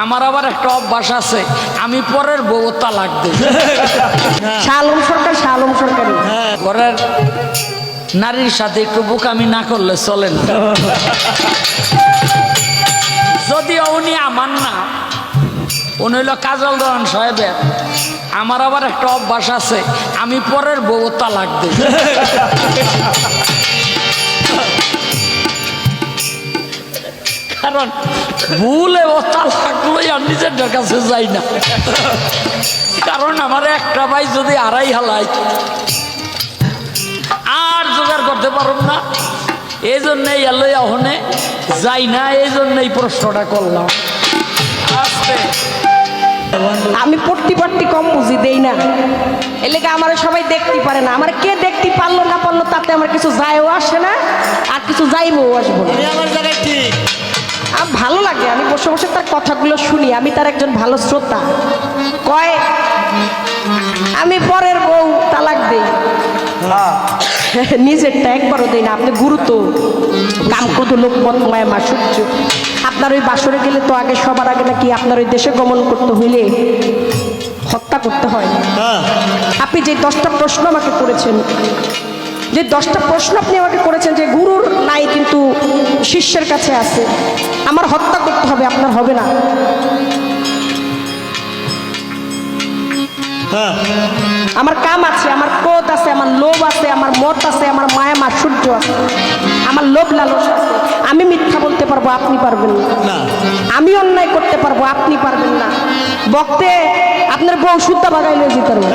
আমার আবার একটা অভ্যাস আছে, আমি পরের বউ তালাক দিই। শালম সরকার, শালম সরকারি ঘরের নারীর সাথে একটু বোকামি না করলে চলে না। যদিও উনি আমার না, উনি হইল কাজল দরন সাহেবের। আমার আবার একটা অভ্যাস আছে, আমি পরের বউ তালাক দিই। কারণ ভুলে ও তালাক লই আর নিজের কাছে যাই না। কারণ আমার একটা ভাই যদি আড়াই হালাই আর জোগাড় করতে পারব না, এই জন্যই এলোই ওখানে যাই না, এই জন্যই প্রশ্নটা করলাম। আস্তে আমি পট্টি পট্টি কম বুঝি দেই না, এলাকা আমার সবাই দেখতে পারে না। আমার কে দেখতে পারলো না পারলো তাতে আমার কিছু যায়ও আসে না, আর কিছু যাইবও আসবো না। আমার জায়গায় ঠিক। আমার ভালো লাগে, আমি বসে বসে তার কথাগুলো শুনি, আমি তার একজন ভালো শ্রোতা। কয় আমি পরের বউ তালাক দেই, নিজেরটা একবারও দেই না। আপনি গুরুত্ব কাম কত লোক মত মায়া মাসুর্য। আপনার ওই বাসরে গেলে তো আগে সবার আগে নাকি আপনার ওই দেশে গমন করতে হইলে হত্যা করতে হয়। আপনি যে 10টা প্রশ্ন আমাকে করেছেন, যে 10টা প্রশ্ন আপনি আমাকে করেছেন, যে গুরুর নাই কিন্তু শিষ্যের কাছে আছে, আমার হত্যা করতে হবে, আপনার হবে না। আমার কাম আছে, আমার ক্রোধ আছে, আমার লোভ আছে, আমার মত আছে, আমার মায়া মাৎসর্য আছে, আমার লোভ লালস আছে। আমি মিথ্যা বলতে পারবো, আপনি পারবেন না। আমি অন্যায় করতে পারবো, আপনি পারবেন না। বক্তে আপনার বউ সুদ্ধা বাগাই লয়ে যেতে পারবো,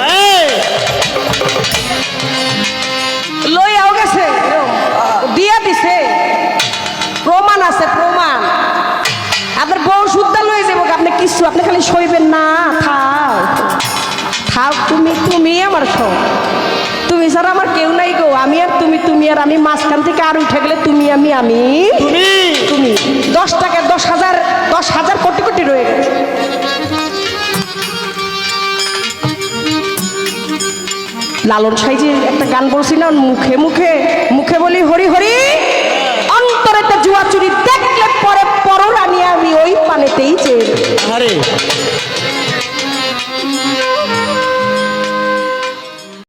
লইয়াও গেছে, দিয়া দিছে, প্রমাণ আছে, প্রমাণ। আপনার বউ সুদ্ধা লয়ে যাবো, আপনি কিছু, আপনি খালি সইবেন না। থাও থাও, তুমি আমার সব, তুমি ছাড়া আমার কেউ নাই গো। আমি আর তুমি, তুমি আর আমি, মাঝখান থেকে আর উঠে গেলে তুমি আমি তুমি। 10 টাকা 10,000 কোটি কোটি রয়ে গেছে। লালন সাই যে একটা গান বলছি না, মুখে মুখে মুখে বলি হরি হরি, অন্তরেতে জুয়া